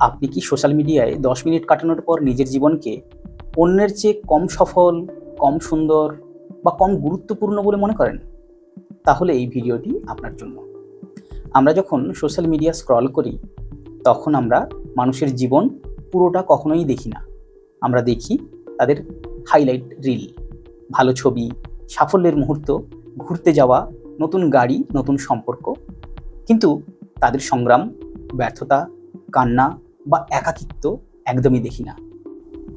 আপনি কি সোশ্যাল মিডিয়ায় ১০ মিনিট কাটানোর পর নিজের জীবনকে অন্যের চেয়ে কম সফল, কম সুন্দর বা কম গুরুত্বপূর্ণ বলে মনে করেন? তাহলে এই ভিডিওটি আপনার জন্য। আমরা যখন সোশ্যাল মিডিয়া স্ক্রল করি, তখন আমরা মানুষের জীবন পুরোটা কখনোই দেখি না। আমরা দেখি তাদের হাইলাইট রিল, ভালো ছবি, সাফল্যের মুহূর্ত, ঘুরতে যাওয়া, নতুন গাড়ি, নতুন সম্পর্ক। কিন্তু তাদের সংগ্রাম, ব্যর্থতা, কান্না বা একাকিত্ব একদমই দেখি না।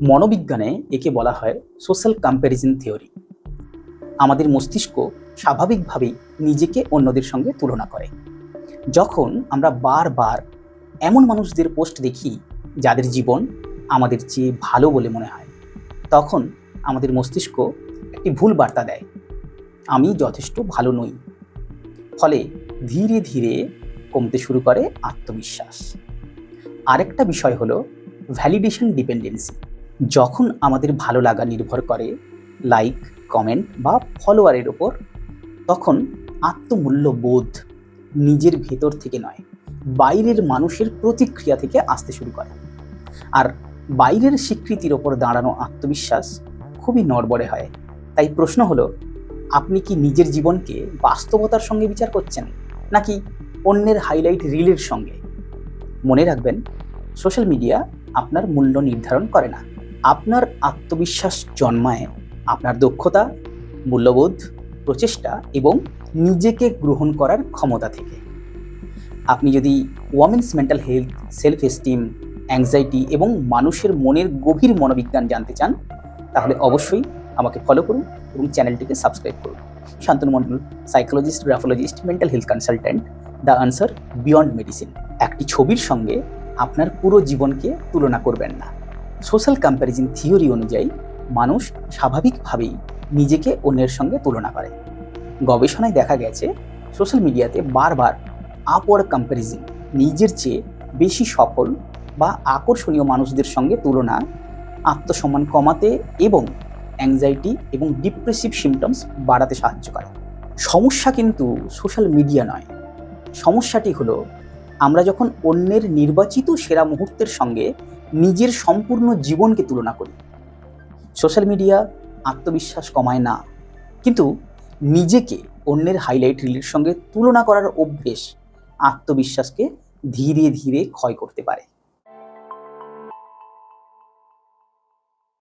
মনোবিজ্ঞানে একে বলা হয় সোশ্যাল কম্প্যারিজন থিওরি। আমাদের মস্তিষ্ক স্বাভাবিকভাবেই নিজেকে অন্যদের সঙ্গে তুলনা করে। যখন আমরা বারবার এমন মানুষদের পোস্ট দেখি যাদের জীবন আমাদের চেয়ে ভালো বলে মনে হয়, তখন আমাদের মস্তিষ্ক একটি ভুল বার্তা দেয়, আমি যথেষ্ট ভালো নই। ফলে ধীরে ধীরে কমতে শুরু করে আত্মবিশ্বাস। আরেকটা বিষয় হলো ভ্যালিডেশন ডিপেন্ডেন্সি। যখন আমাদের ভালো লাগা নির্ভর করে লাইক, কমেন্ট বা ফলোয়ারের ওপর, তখন আত্মমূল্যবোধ নিজের ভেতর থেকে নয়, বাইরের মানুষের প্রতিক্রিয়া থেকে আসতে শুরু করে। আর বাইরের স্বীকৃতির ওপর দাঁড়ানো আত্মবিশ্বাস খুবই নড়বড়ে হয়। তাই প্রশ্ন হলো, আপনি কি নিজের জীবনকে বাস্তবতার সঙ্গে বিচার করছেন, নাকি অন্যের হাইলাইট রিলের সঙ্গে? মনে রাখবেন, সোশ্যাল মিডিয়া আপনার মূল্য নির্ধারণ করে না। আপনার আত্মবিশ্বাস জন্মায় আপনার দক্ষতা, মূল্যবোধ, প্রচেষ্টা এবং নিজেকে গ্রহণ করার ক্ষমতা থেকে। আপনি যদি women's mental health, self esteem, anxiety এবং মানুষের মনের গভীর মনোবিজ্ঞান জানতে চান, তাহলে অবশ্যই আমাকে ফলো করুন এবং চ্যানেলটিকে সাবস্ক্রাইব করুন। Shantanu Mondal, psychologist, graphologist, mental health consultant, the answer beyond medicine. একটি ছবির সঙ্গে আপনার পুরো জীবনকে তুলনা করবেন না। সোশ্যাল কম্প্যারিজন থিওরি অনুযায়ী মানুষ স্বাভাবিকভাবেই নিজেকে অন্যের সঙ্গে তুলনা করে। গবেষণায় দেখা গেছে, সোশ্যাল মিডিয়াতে বারবার আপওয়ার্ড কম্প্যারিজন, নিজের চেয়ে বেশি সফল বা আকর্ষণীয় মানুষদের সঙ্গে তুলনা, আত্মসম্মান কমাতে এবং অ্যাংজাইটি এবং ডিপ্রেসিভ সিমটমস বাড়াতে সাহায্য করে। সমস্যা কিন্তু সোশ্যাল মিডিয়া নয়, সমস্যাটি হলো আমরা যখন অন্যের নির্বাচিত সেরা মুহূর্তের সঙ্গে নিজের সম্পূর্ণ জীবনকে তুলনা করি। সোশ্যাল মিডিয়া আত্মবিশ্বাস কমায় না, কিন্তু নিজেকে অন্যের হাইলাইট রিলের সঙ্গে তুলনা করার অভ্যেস আত্মবিশ্বাসকে ধীরে ধীরে ক্ষয় করতে পারে।